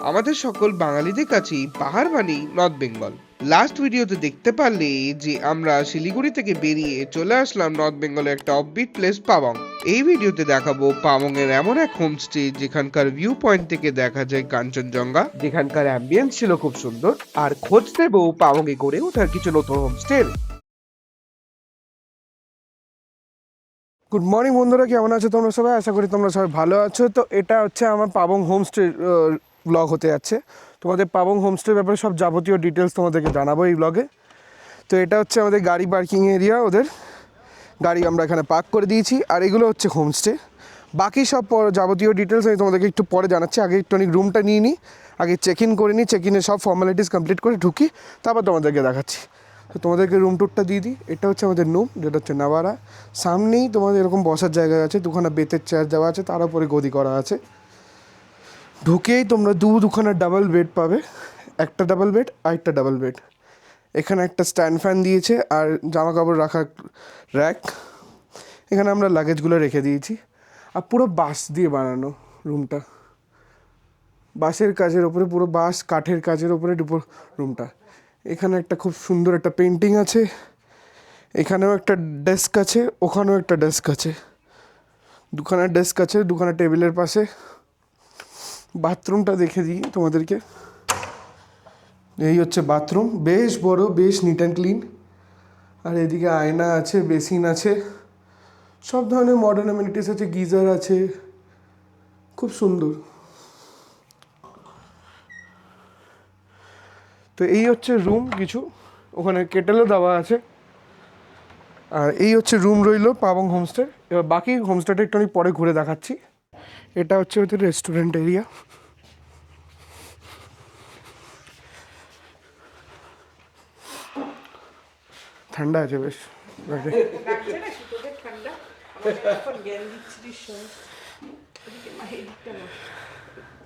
আমাদের সকল বাঙালিদের কাছেই পাহাড় মানেই নর্থ বেঙ্গল। লাস্ট ভিডিওতে দেখতে পারলে যে আমরা শিলিগুড়ি থেকে বেরিয়ে চলে আসলাম নর্থ বেঙ্গলের একটা অফবিট প্লেস পাবং। এই ভিডিওতে দেখাবো পাবং এর এমন এক হোমস্টে যেখানকার ভিউ পয়েন্ট থেকে দেখা যায় কাঞ্চনজঙ্ঘা, যেখানকার অ্যাম্বিয়েন্স ছিল খুব সুন্দর। আর খোঁজ দেবো পাবং এ গড়ে ওঠার কিছু নতুন হোমস্টে। গুড মর্নিং বন্ধুরা, কেমন আছো তোমরা সবাই? আশা করি তোমরা সবাই ভালো আছো। তো এটা হচ্ছে আমার পাবং হোমস্টে ব্লগ হতে যাচ্ছে। তোমাদের পাবং হোমস্টের ব্যাপারে সব যাবতীয় ডিটেলস তোমাদেরকে জানাবো এই ব্লগে। তো এটা হচ্ছে আমাদের গাড়ি পার্কিং এরিয়া, ওদের গাড়ি আমরা এখানে পার্ক করে দিয়েছি। আর এগুলো হচ্ছে হোমস্টে। বাকি সব যাবতীয় ডিটেলস আমি তোমাদেরকে একটু পরে জানাচ্ছি। আগে একটু অনেক রুমটা নিয়ে নিই, আগে চেক ইন করে নিই, চেক ইনের সব ফর্মালিটিস কমপ্লিট করে ঢুকি, তারপর তোমাদেরকে দেখাচ্ছি। তো তোমাদেরকে রুম টুরটা দিয়ে দিই। এটা হচ্ছে আমাদের রুম, যেটা হচ্ছে নাভারা। সামনেই তোমাদের এরকম বসার জায়গা আছে, দুখানা বেতের চেয়ার দেওয়া আছে, তার উপরে গদি করা আছে। ঢুকেই তোমরা দুখানা ডাবল বেড পাবে, একটা ডাবল বেড আর একটা ডাবল বেড। এখানে একটা স্ট্যান্ড ফ্যান দিয়েছে আর জামা কাপড় রাখার র্যাক। এখানে আমরা লাগেজগুলো রেখে দিয়েছি। আর পুরো বাঁশ দিয়ে বানানো রুমটা, বাঁশের কাজের ওপরে, পুরো বাঁশ কাঠের কাজের ওপরে রুমটা। এখানে একটা খুব সুন্দর একটা পেন্টিং আছে, এখানেও একটা ডেস্ক আছে, ওখানেও একটা ডেস্ক আছে, দুখানা ডেস্ক আছে দুখানা টেবিলের পাশে। বাথরুমটা দেখে দিই তোমাদেরকে। এই হচ্ছে বাথরুম, বেশ বড়, বেশ নিট অ্যান্ড ক্লিন। আর এদিকে আয়না আছে, বেসিন আছে, সব ধরনের মডার্ন অ্যামেনিটিস আছে, গিজার আছে, খুব সুন্দর। তো এই হচ্ছে রুম কিছু, ওখানে কেটেলও দেওয়া আছে। আর এই হচ্ছে রুম রইলো পাবং হোমস্টে। এবার বাকি হোমস্টেটা একটু আমি পরে ঘুরে দেখাচ্ছি। এটা হচ্ছে ওদের রেস্টুরেন্ট এরিয়া। ঠান্ডা আছে বেশ।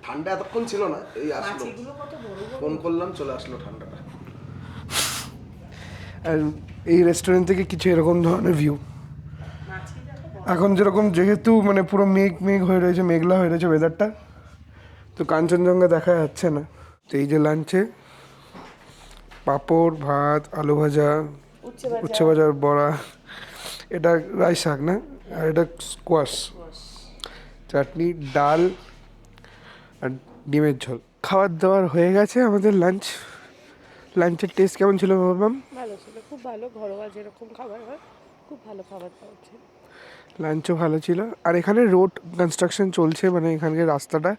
ঠান্ডা এতক্ষণ ছিল না, এই আসলো, ফোন করলাম চলে আসলো ঠান্ডাটা। আর এই রেস্টুরেন্ট থেকে কিছু এরকম ধরনের ভিউ। এখন যেরকম যেহেতু মানে পুরো মেঘ মেঘ হয়ে রয়েছে, মেঘলা হয়ে রয়েছে ওয়েদারটা, তো কাঞ্চনজঙ্ঘা দেখা যাচ্ছে না। তো এই যে লাঞ্চে পাঁপড়, ভাত, আলু ভাজা, উচ্ছে ভাজার বড়া, এটা রাই শাক না, আর এটা স্কোয়াশ, চাটনি, ডাল আর ডিমের ঝোল। খাবার দাবার হয়ে গেছে আমাদের। লাঞ্চের টেস্ট কেমন ছিল ভাবলাম? ভালো ছিল, খুব ভালো, ঘরোয়া যেরকম খাবার হয় খুব ভালো খাবার পাওয়া। লাঞ্চও ভালো ছিল। আর এখানে রোড কনস্ট্রাকশন চলছে, মানে এখানকার রাস্তাটা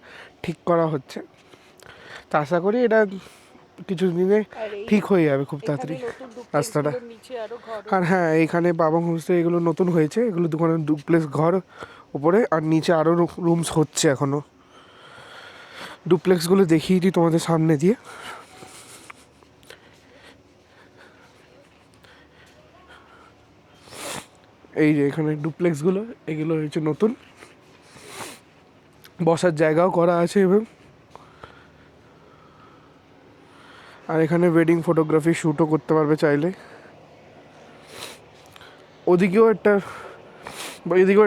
ঠিক করা হচ্ছে। তা আশা করি এটা কিছু দিনে ঠিক হয়ে যাবে খুব তাড়াতাড়ি রাস্তাটা। আর হ্যাঁ, এইখানে পাবং হোমস্টে এগুলো নতুন হয়েছে, এগুলো দুখানে ডুপ্লেক্স ঘর উপরে, আর নিচে আরও রুমস হচ্ছে এখনও। ডুপ্লেক্সগুলো দেখিয়ে দিই তোমাদের সামনে দিয়ে। এই যে এখানে ডুপ্লেক্সগুলো, এগুলো হয়েছে নতুন, বসার জায়গাও করা আছে। এবং আর এখানে ওয়েডিং ফটোগ্রাফি শ্যুটও করতে পারবে চাইলে। ওদিকেও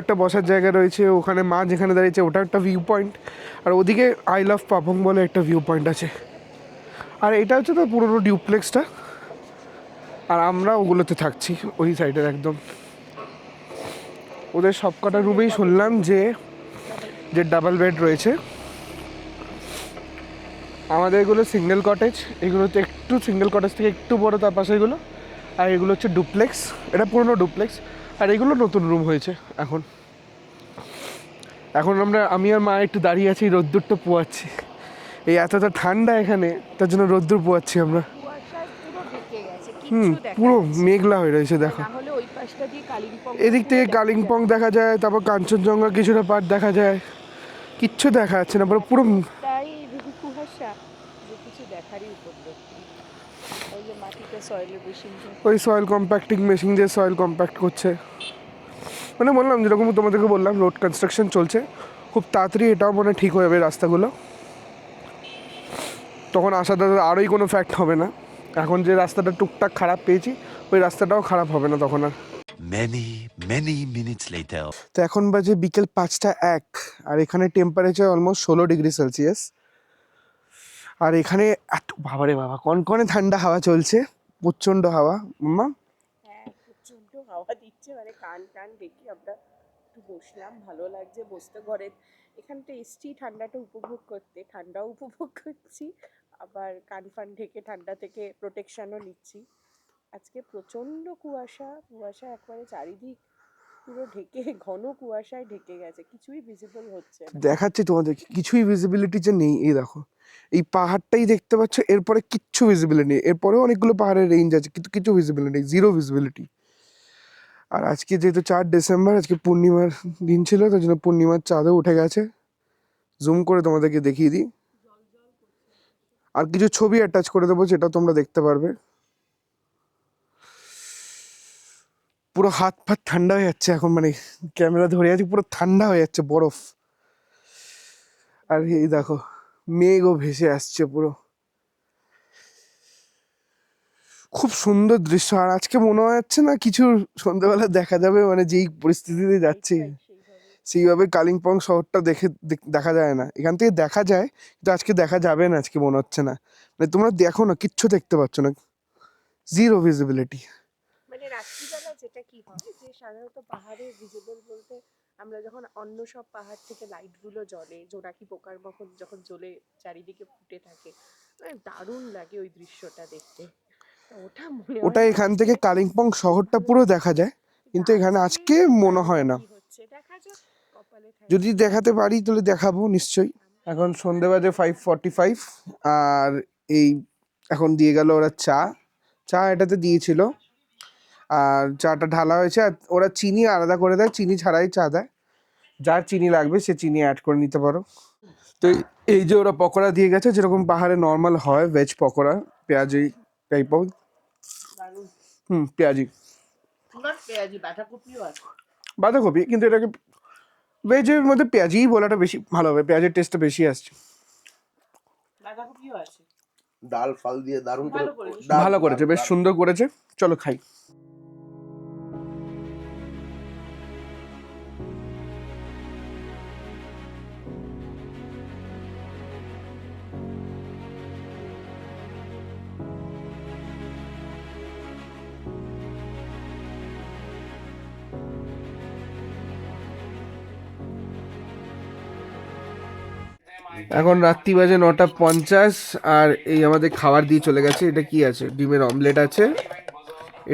একটা বসার জায়গা রয়েছে, ওখানে মা যেখানে দাঁড়িয়েছে ওটা একটা ভিউ পয়েন্ট। আর ওদিকে আই লাভ পাবং বলে একটা ভিউ পয়েন্ট আছে। আর এটা হচ্ছে তো পুরোনো ডিউপ্লেক্সটা, আর আমরা ওগুলোতে থাকছি ওই সাইডের একদম। ওদের সব কটা রুমেই শুনলাম যে ডাবল বেড রয়েছে। আমাদের এগুলো সিঙ্গেল কটেজ, এগুলোতে একটু সিঙ্গেল কটেজ থেকে একটু বড় তার পাশে এগুলো। আর এগুলো হচ্ছে ডুপ্লেক্স, এটা পুরোনো ডুপ্লেক্স। আর এগুলো নতুন রুম হয়েছে এখন। আমি আর মা একটু দাঁড়িয়ে আছি, রোদ্দুরটা পোয়াচ্ছি। এই এতটা ঠান্ডা এখানে, তার জন্য রোদ্দুর পোয়াচ্ছি আমরা। পুরো মেঘলা হয়ে রয়েছে দেখো। এদিক থেকে কালিম্পং দেখা যায়, তারপর কাঞ্চনজঙ্ঘা কিছুটা পার্ট দেখা যায়, কিচ্ছু দেখা যাচ্ছে না, পুরো ওই সয়েল কম্প্যাক্টিং মেশিন দিয়ে সয়েল কম্প্যাক্ট করছে। মানে বললাম, যেরকম তোমাদেরকে বললাম, রোড কনস্ট্রাকশন চলছে, খুব তাড়াতাড়ি এটাও মনে ঠিক হয়ে যাবে রাস্তাগুলো। তখন আসাতে আরোই কোনো ফ্যাক্ট হবে না। এখন যে রাস্তাটা টুকটাক খারাপ পেয়েছি, ওই রাস্তাটাও খারাপ হবে না তখন আর। Many minutes later. তো এখন বাজে বিকেল 5টা 1, আর এখানে টেম্পারেচার অলমোস্ট 16 ডিগ্রি সেলসিয়াস। আর এখানে এত বাবারে বাবা কনকনে ঠান্ডা হাওয়া চলছে, প্রচণ্ড হাওয়া। মাম্মা হ্যাঁ, প্রচণ্ড হাওয়া দিচ্ছে, মানে কান টান দেখি আমরা একটু বসলাম, ভালো লাগছে বসতে ঘরে। এখানটা এসছি ঠান্ডাটা উপভোগ করতে, ঠান্ডাও উপভোগ করছি, আবার কান ফান ঢেকে ঠান্ডা থেকে প্রোটেকশনও নিচ্ছি। আজকে প্রচণ্ড কুয়াশা, কুয়াশা একবারে চারিদিক পুরো ঢেকে, ঘন কুয়াশায় ঢেকে গেছে, কিছুই ভিজিবল হচ্ছে না। দেখাচ্ছি তোমাদের, কিছুই ভিজিবিলিটি যে নেই। এই দেখো, এই পাহাড়টাই দেখতে পাচ্ছ, এরপরে কিচ্ছু ভিজিবিলিটি নেই। এরপরেও অনেকগুলো পাহাড়ের রেঞ্জ আছে, কিন্তু কিছু ভিজিবিলিটি নেই, জিরো ভিজিবিলিটি। আর আজকে যেহেতু 4 ডিসেম্বর, আজকে পূর্ণিমার দিন ছিল, তার জন্য পূর্ণিমার চাঁদও উঠে গেছে। জুম করে তোমাদেরকে দেখিয়ে দিই, আর কিছু ছবি অ্যাটাচ করে দেবো, যেটা তোমরা দেখতে পারবে। পুরো হাত ফাত ঠান্ডা হয়ে যাচ্ছে এখন, মানে ক্যামেরা ধরে আছি, পুরো ঠান্ডা হয়ে যাচ্ছে, বরফ। আর এই দেখো, মেঘও ভেসে আসছে পুরো, খুব সুন্দর দৃশ্য। আর আজকে মনে হচ্ছে না কিছু সন্ধ্যাবেলা দেখা যাবে, মানে যেই পরিস্থিতিতে যাচ্ছে সেইভাবে কালিম্পং শহরটা দেখা যায় না। এখান থেকে দেখা যায়, কিন্তু আজকে দেখা যাবে না, আজকে মনে হচ্ছে না। মানে তোমরা দেখো না, কিচ্ছু দেখতে পাচ্ছ না, জিরো ভিজিবিলিটি। মানে রাত্রিবেলা যেটা কি হয় যে সাধারণত পাহাড়ে ভিজিবল বলতে আমরা যখন অন্য সব পাহাড় থেকে লাইটগুলো জ্বলে, জোনাকি পোকার মতন যখন জ্বলে চারিদিকে ফুটে থাকে, মানে দারুণ লাগে ওই দৃশ্যটা দেখতে। তো ওটা মনে ওটা হয় এখান আজকে থেকে কালিম্পং শহরটা পুরো দেখা যায়, কিন্তু এখানে আজকে মনে হয় না। কি হচ্ছে দেখা যাক, কপালে যদি থাকলে। দেখাতে পারি তাহলে দেখাবো নিশ্চয়ই। এখন সন্ধে বাজে 5:45, আর এই এখন দিয়ে গেল ওরা চা। চা এটাতে দিয়েছিল, আর চাটা ঢালা হয়েছে, আর ওরা চিনি আলাদা করে দেয়, চিনি ছাড়াই চা দেয়। যার চিনি লাগবে সে চিনি অ্যাড করে নিতে পারো। তো এই যে ওরা পকোড়া দিয়ে গেছে, যেরকম পাহাড়ে নর্মাল হয়, ভেজ পকোড়া, পেঁয়াজি টাইপ অফ। দারুণ। পেঁয়াজি, তোমার পেঁয়াজি বাঁধাকপিও আছে? বাঁধাকপি, কিন্তু এটাকে ভেজের মধ্যে পেঁয়াজিই বলাটা বেশি ভালো হবে, পেঁয়াজের টেস্টটা বেশি আসছে। বাঁধাকপিও আছে। ডাল ফাল দিয়ে দারুণ করে ভালো করেছে। ভালো করেছে, বেশ সুন্দর করেছে। চলো খাই। এখন রাত্রি বাজে 9:50, আর এই আমাদের খাবার দিয়ে চলে গেছে। এটা কি আছে? ডিমের অমলেট আছে,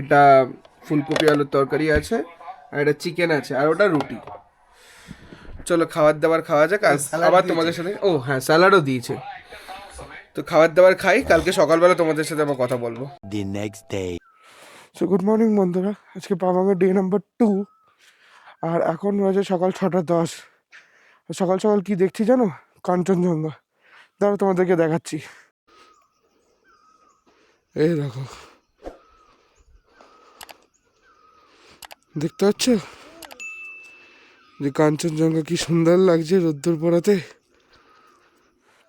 এটা ফুলকপি আলুর তরকারি আছে, আর এটা চিকেন আছে, আর ওটা রুটি। চলো খাবার দাবার খাওয়া যাক, আর আবার তোমাদের সাথে, ও হ্যাঁ, স্যালাডও দিয়েছে। তো খাবার দাবার খাই, কালকে সকালবেলা তোমাদের সাথে আবার কথা বলবো। The next day. So good morning বন্ধুরা, আজকে পাবাঙের ডে নাম্বার 2, আর এখন বাজে সকাল 6:10। সকাল সকাল কি দেখছি জানো? কাঞ্চনজঙ্ঘা। দাঁড়াও তোমাদেরকে দেখাচ্ছি। এই দেখো, দেখতে পাচ্ছ যে কাঞ্চনজঙ্ঘা কি সুন্দর লাগছে রোদ্দুর পড়াতে।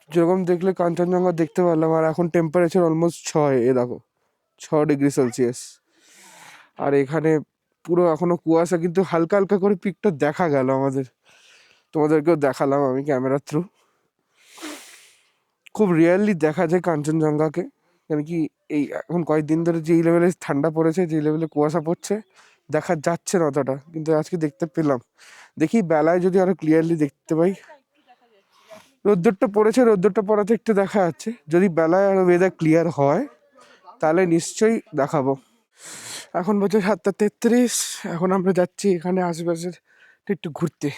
যেরকম দেখলে কাঞ্চনজঙ্ঘা দেখতে পারলাম। আর এখন টেম্পারেচার অলমোস্ট 6, এ দেখো 6 ডিগ্রি সেলসিয়াস। আর এখানে পুরো এখনো কুয়াশা, কিন্তু হালকা হালকা করে পিকটা দেখা গেল আমাদের, তোমাদেরকেও দেখালাম আমি ক্যামেরার থ্রু। খুব রিয়ারলি দেখা যায় কাঞ্চনজঙ্ঘাকে, কেন কি এই এখন কয়েকদিন ধরে যেই লেভেলে ঠান্ডা পড়েছে, যেই লেভেলে কুয়াশা পড়ছে, দেখা যাচ্ছে না অতটা, কিন্তু আজকে দেখতে পেলাম। দেখি বেলায় যদি আরো ক্লিয়ারলি দেখতে পাই। রোদ্দুরটা পড়েছে, রোদ্দুরটা পড়াতে একটু দেখা যাচ্ছে। যদি বেলায় আরো ওয়েদার ক্লিয়ার হয় তাহলে নিশ্চয়ই দেখাবো। এখন বাজে 7:33, এখন আমরা যাচ্ছি এখানে আশেপাশের একটু ঘুরতে।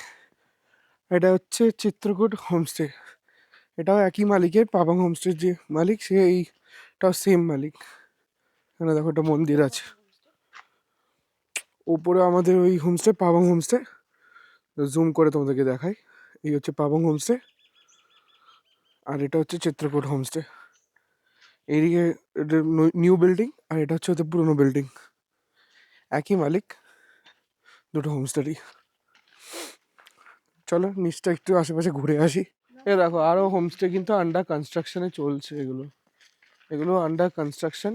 এটা হচ্ছে চিত্রকূট হোমস্টে, এটাও একই মালিকের, পাবাং হোমস্টের যে মালিক সে এইটাও সেম মালিক। এখানে দেখো একটা মন্দির আছে, উপরে আমাদের ওই হোমস্টে পাবাং হোমস্টে। জুম করে তোমাদেরকে দেখাই, এই হচ্ছে পাবাং হোমস্টে, আর এটা হচ্ছে চিত্রকূট হোমস্টে। এইদিকে এটা নিউ বিল্ডিং, আর এটা হচ্ছে ওদের পুরোনো বিল্ডিং। একই মালিক, দুটো হোমস্টেরই। চলো নিচটা একটু আশেপাশে ঘুরে আসি। এ দেখো আরও হোমস্টে কিন্তু আন্ডার কনস্ট্রাকশনে চলছে, এগুলো আন্ডার কনস্ট্রাকশন।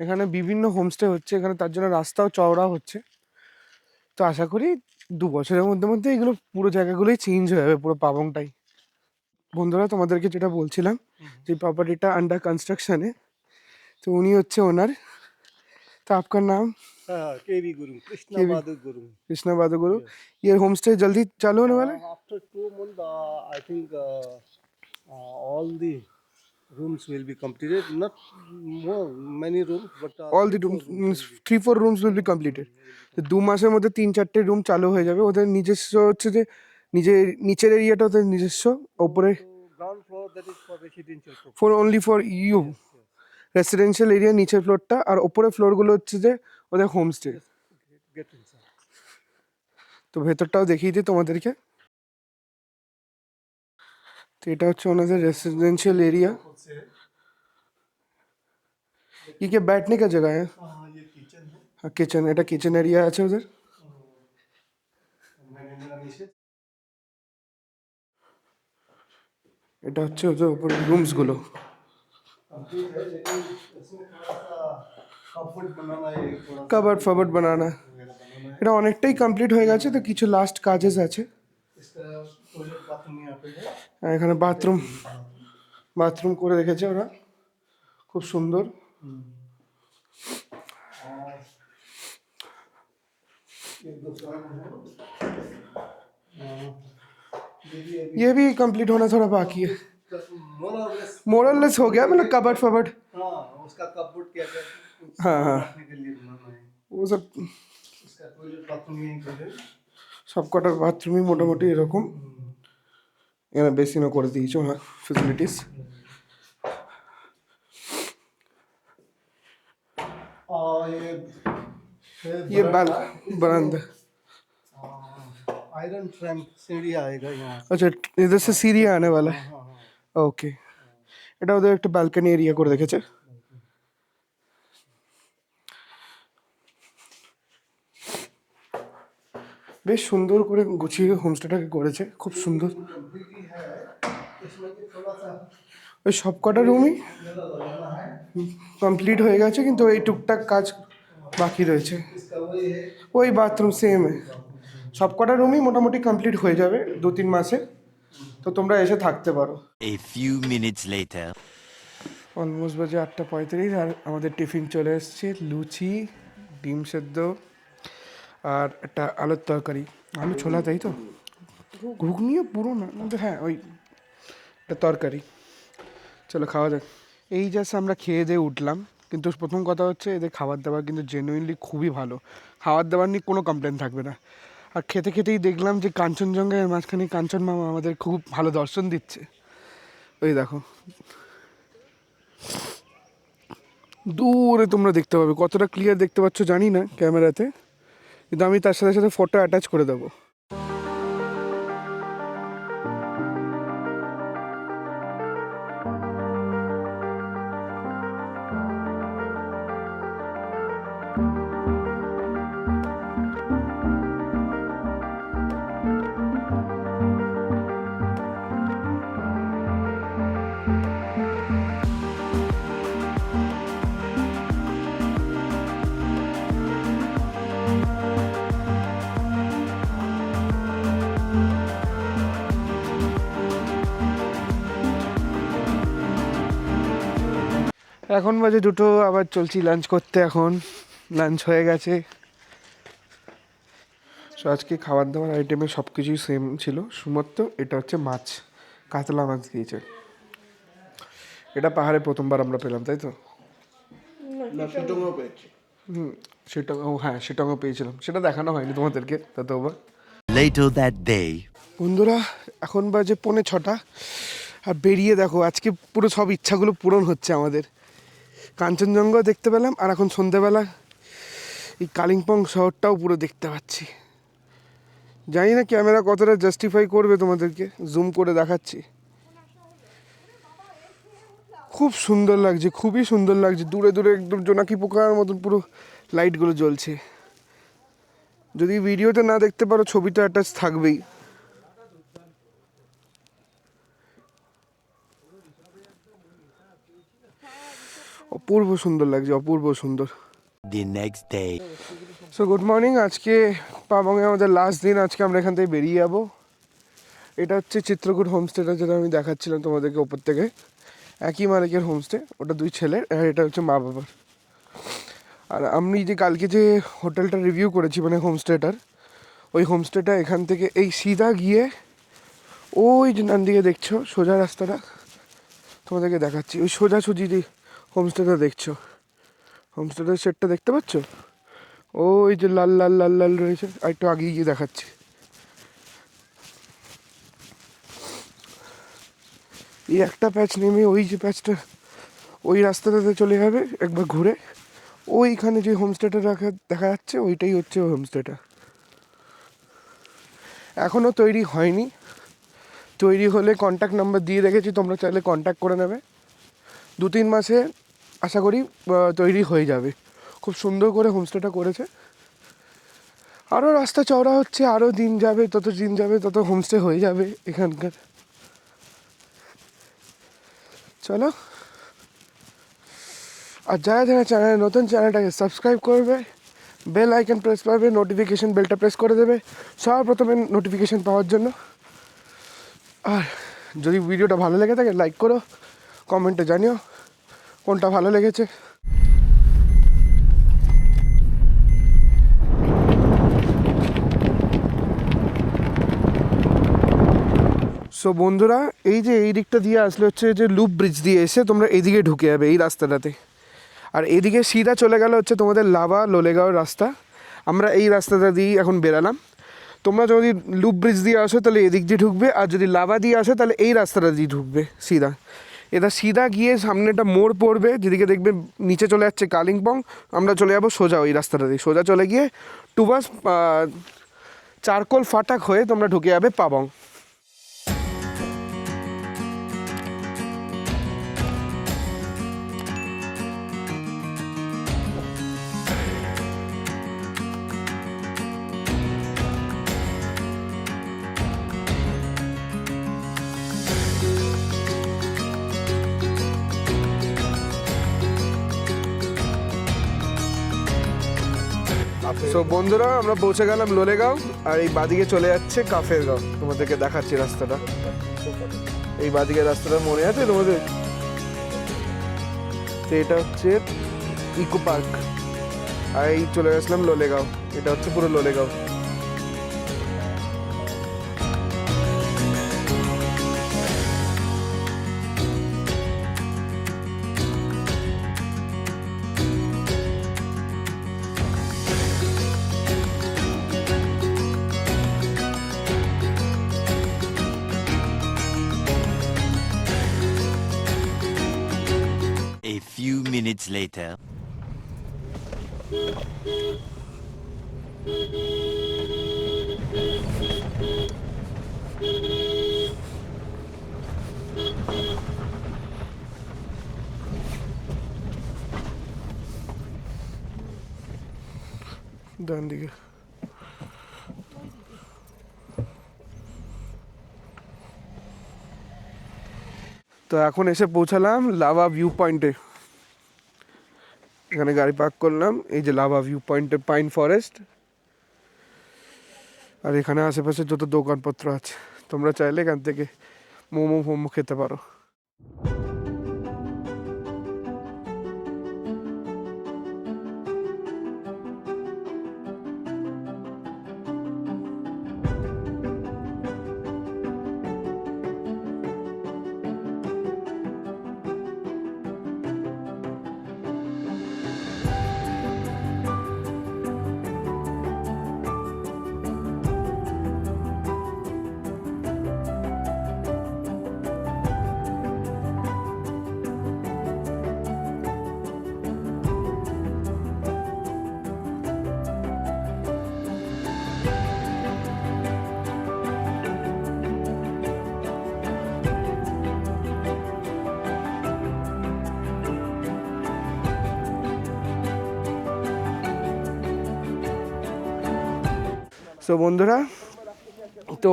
এখানে বিভিন্ন হোমস্টে হচ্ছে এখানে, তার জন্য রাস্তাও চওড়া হচ্ছে। তো আশা করি 2 বছরের মধ্যে মধ্যে এগুলো পুরো জায়গাগুলোই চেঞ্জ হয়ে যাবে, পুরো পাবংটাই। বন্ধুরা তোমাদেরকে যেটা বলছিলাম যে প্রপার্টিটা আন্ডার কনস্ট্রাকশনে, তো উনি হচ্ছে ওনার। তো আপনার নাম? KV Guru, Krishna KV Badu Guru. Krishna बादुगुरु। ये होम स्टे जल्दी चालू होने वाला है? After 2 months, I think all the rooms will be completed. Not more, many rooms, but all the 3-4 rooms rooms means will be. 3-4 rooms will be completed. তো 2 মাসের মধ্যে 3-4টে room চালু হয়ে যাবে। ওদের নিজস্ব হচ্ছে যে নিচের এরিয়াটা ওদের নিজস্ব, ওপরে So ground floor, that is for residential purpose. For only for you residential area নিচের ফ্লোরটা, আর ওপরে ফ্লোরগুলো হচ্ছে যে ওদের হোমস্টে। Get inside. তো ভেতরটাও দেখিয়ে দিই তোমাদেরকে। তো এটা হচ্ছে ওনাদের रेसिडेंशियल एरिया। ये क्या बैठने का जगह है? ये kitchen है. हाँ किचन, এটা কিচেন এরিয়া আছে ওদের। मैंने मेरा mistress. এটা হচ্ছে ওদের উপরে রুমস গুলো। Complete है, लेकिन इसमें थोड़ा सा comfort बनाना है, थोड़ा सा কাবার্ড ফাবার্ড বানানা, वगैरह बनाना है. এটা অনেকটাই কমপ্লিট হয়ে গেছে। তো কিছু লাস্ট কাজেস আছে। इसका टॉयलेट बाथरूम यहाँ पे है. আর এখানে বাথরুম করে রেখেছে ওরা, খুব সুন্দর। एक दो काम है. ये भी कंप्लीट होना थोड़ा बाकी है। More or less. मोरलेस हो गया, मतलब कबर्ड फबर्ड। हाँ, उसका कपबोर्ड क्या क्या हाँ हाँ, रखने के लिए बनाना है. वो सब उसका टॉयलेट बाथरूम यहीं पे है. সবকটার বাথরুমই মোটামুটি এরকম। এখানে বেসিনও করে দিয়েছে ওনার ফেসিলিটিস। और ये बरामदा। आयरन फ्रेम सीढ़ी आएगा यहाँ. अच्छा, इधर से सीढ़ी आने वाला है। हाँ हाँ. ওকে, এটা ওদের একটা ব্যালকনি এরিয়া করে রেখেছে। বেশ সুন্দর করে গুছিয়ে হোমস্টেটাকে করেছে, খুব সুন্দর। कम्प्लीटली है. इसमें भी थोड़ा सा ওই সব কটা রুমই जगह लगाना है. কমপ্লিট হয়ে গেছে, কিন্তু এই টুকটাক কাজ বাকি রয়েছে। इसका वही है. ওই বাথরুম সেম, সব কটা রুমই মোটামুটি কমপ্লিট হয়ে যাবে 2-3 মাসে। তো তোমরা এসে থাকতে পারো। A few minutes later. Almost বাজে 8:35, আর আমাদের টিফিন চলে এসছে। লুচি, ডিম সেদ্ধ আর একটা আলুর তরকারি, আলু ছোলা, তাই তো? ঘুগনিও পুরো না, কিন্তু হ্যাঁ ওই একটা তরকারি। চলো খাওয়া যাক। এই জাস্ট আমরা খেয়ে দিয়ে উঠলাম, কিন্তু প্রথম কথা হচ্ছে এদের খাবার দাবার কিন্তু জেনুইনলি খুবই ভালো। খাবার দাবার নিয়ে কোনো কমপ্লেন থাকবে না। আর খেতে খেতেই দেখলাম যে কাঞ্চনজঙ্ঘার মাঝখানে কাঞ্চন মামা আমাদের খুব ভালো দর্শন দিচ্ছে। ওই দেখো দূরে তোমরা দেখতে পাবে, কতটা ক্লিয়ার দেখতে পাচ্ছ জানি না ক্যামেরাতে, কিন্তু আমি তার সাথে সাথে ফটো অ্যাটাচ করে দেবো। এখন বাজে 2টো, আবার চলছি লাঞ্চ করতে। এখন লাঞ্চ হয়ে গেছে। সো আজকে খাবার দাবার আইটেমে সব কিছুই সেম ছিল, শুধুমাত্র এটা হচ্ছে মাছ, কাতলা মাছ দিয়েছে। এটা পাহাড়ে প্রথমবার আমরা পেলাম, তাই তো? না চিটংও পেয়েছি। সেটা হ্যাঁ, সেটাও পেয়েছিলাম, সেটা দেখানো হয়নি তোমাদেরকে ততবার। Later that day. বন্ধুরা এখন বাজে 5:45, আর বেরিয়ে দেখো আজকে পুরো সব ইচ্ছাগুলো পূরণ হচ্ছে আমাদের। কাঞ্চনজঙ্ঘা দেখতে পেলাম, আর এখন সন্ধ্যেবেলা এই কালিম্পং শহরটাও পুরো দেখতে পাচ্ছি। জানি না ক্যামেরা কতটা জাস্টিফাই করবে, তোমাদেরকে জুম করে দেখাচ্ছি। খুব সুন্দর লাগছে, খুবই সুন্দর লাগছে। দূরে দূরে একদম জোনাকি পোকার মতন পুরো লাইটগুলো জ্বলছে। যদি ভিডিওতে না দেখতে পারো, ছবিতে অ্যাটাচ থাকবেই। অপূর্ব সুন্দর লাগছে, অপূর্ব সুন্দর। The next day. So good morning. আজকে পাবংয়ে আমাদের লাস্ট দিন। আজকে আমরা এখান থেকে বেরিয়ে যাবো। এটা হচ্ছে চিত্রকূট হোমস্টেটা, যেটা আমি দেখাচ্ছিলাম তোমাদেরকে ওপর থেকে। একই মালিকের হোমস্টে, ওটা 2 ছেলের, আর এটা হচ্ছে মা বাবার। আর আমি যে কালকে যে হোটেলটা রিভিউ করেছি, মানে হোমস্টেটার, ওই হোমস্টেটা এখান থেকে এই সিধা গিয়ে ওই যে ডান দিকে দেখছো সোজা রাস্তাটা, তোমাদেরকে দেখাচ্ছি, ওই সোজাসুজি যে হোমস্টেটা দেখছো, হোমস্টেটার শেডটা দেখতে পাচ্ছ, ওই যে লাল লাল লাল লাল রয়েছে, আর একটু আগে গিয়ে দেখাচ্ছি। এই একটা প্যাচ নেমে ওই যে প্যাচটা ওই রাস্তাটাতে চলে যাবে একবার ঘুরে, ওইখানে যে হোমস্টেটা দেখা যাচ্ছে ওইটাই হচ্ছে ওই হোমস্টেটা। এখনও তৈরি হয়নি, তৈরি হলে কন্ট্যাক্ট নাম্বার দিয়ে রেখেছি, তোমরা চাইলে কন্ট্যাক্ট করে নেবে। 2-3 মাসে আশা করি তৈরি হয়ে যাবে। খুব সুন্দর করে হোমস্টেটা করেছে। আরও রাস্তা চওড়া হচ্ছে, আরও দিন যাবে, তত হোমস্টে হয়ে যাবে এখানকার। চলো, আর যারা যারা চ্যানেল নতুন, চ্যানেলটাকে সাবস্ক্রাইব করবে, বেল আইকন প্রেস করবে, নোটিফিকেশন বেলটা প্রেস করে দেবে সবার প্রথমে নোটিফিকেশন পাওয়ার জন্য। আর যদি ভিডিওটা ভালো লেগে থাকে লাইক করো, কমেন্টে জানিও কোনটা ভালো লেগেছে। সো বন্ধুরা, এই যে এই দিকটা দিয়ে আসলে হচ্ছে যে লুপ ব্রিজ দিয়ে এসে তোমরা এইদিকে ঢুকে যাবে এই রাস্তাটাতে, আর এদিকে সিধা চলে গেল হচ্ছে তোমাদের লাভা লোলেগাঁওয়ের রাস্তা। আমরা এই রাস্তাটা দিয়েই এখন বেরালাম। তোমরা যদি লুপ ব্রিজ দিয়ে আসো তাহলে এদিক দিয়ে ঢুকবে, আর যদি লাভা দিয়ে আসো তাহলে এই রাস্তাটা দিয়ে ঢুকবে সিধা। এটা সিধা গিয়ে সামনে একটা মোড় পড়বে, যেদিকে দেখবে নিচে চলে যাচ্ছে কালিম্পং, আমরা চলে যাবো সোজা ওই রাস্তাটা দিয়ে, সোজা চলে গিয়ে টুবাস চারকোল ফাটাক হয়ে তোমরা ঢুকে যাবে পাবং। সো বন্ধুরা, আমরা পৌঁছে গেলাম লোলেগাঁও, আর এই বাদিকে চলে যাচ্ছে কাফের গাঁও। তোমাদেরকে দেখাচ্ছি রাস্তাটা, এই বাদিকে রাস্তাটা মনে আছে তোমাদের? তো এটা হচ্ছে ইকো পার্ক, আর এই চলে গেছিলাম লোলেগাঁও, এটা হচ্ছে পুরো Lolegaon. A few minutes later. ডান দিকে তো এখন এসে পৌঁছালাম লাভা ভিউ পয়েন্টে। এখানে গাড়ি পার্ক করলাম, এই যে লাভা ভিউ পয়েন্টে পাইন ফরেস্ট, আর এখানে আশেপাশে যত দোকানপত্র আছে, তোমরা চাইলে এখান থেকে মোমো ফোমো খেতে পারো। সো বন্ধুরা, তো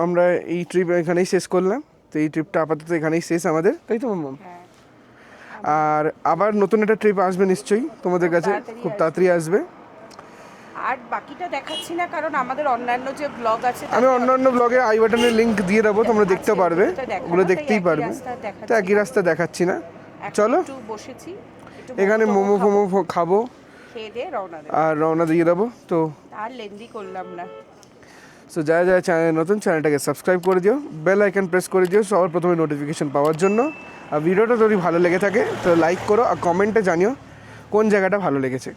আমরা এই ট্রিপ এখানেই শেষ করলাম। তো এই ট্রিপটা আপাতত এখানেই শেষ আমাদের, তাই তো মাম্মা? আর আবার নতুন একটা ট্রিপ আসবে নিশ্চয়ই তোমাদের কাছে, খুব তাড়াতাড়ি আসবে। আর বাকিটা দেখাচ্ছি না কারণ আমাদের অন্যান্য যে ব্লগ আছে আমি অন্যান্য ব্লগে আই বাটনের লিংক দিয়ে দেবো, তোমরা দেখতে আছে, পারবে, ওগুলোতে দেখানো, ওগুলো তাই দেখতেই একই পারবে। রাস্তা দেখাচ্ছি তো একই না। রাস্তা দেখাচ্ছি না, এখন চলো একটু বসেছি, একটু এখানে মোমো খাবো, ফোমো খাবো খেয়ে দিয়ে রওনা দেবো। আর রওনা দিয়ে দেবো। তো আর লেন্দি করলাম না। সো যারা যারা চ্যানেল নতুন, চ্যানেলটাকে সাবস্ক্রাইব করে দিও, বেল আইকন প্রেস করে দিও সবার প্রথমে নোটিফিকেশন পাওয়ার জন্য। আর ভিডিওটা যদি ভালো লেগে থাকে তো লাইক করো আর কমেন্টে জানিও কোন জায়গাটা ভালো লেগেছে।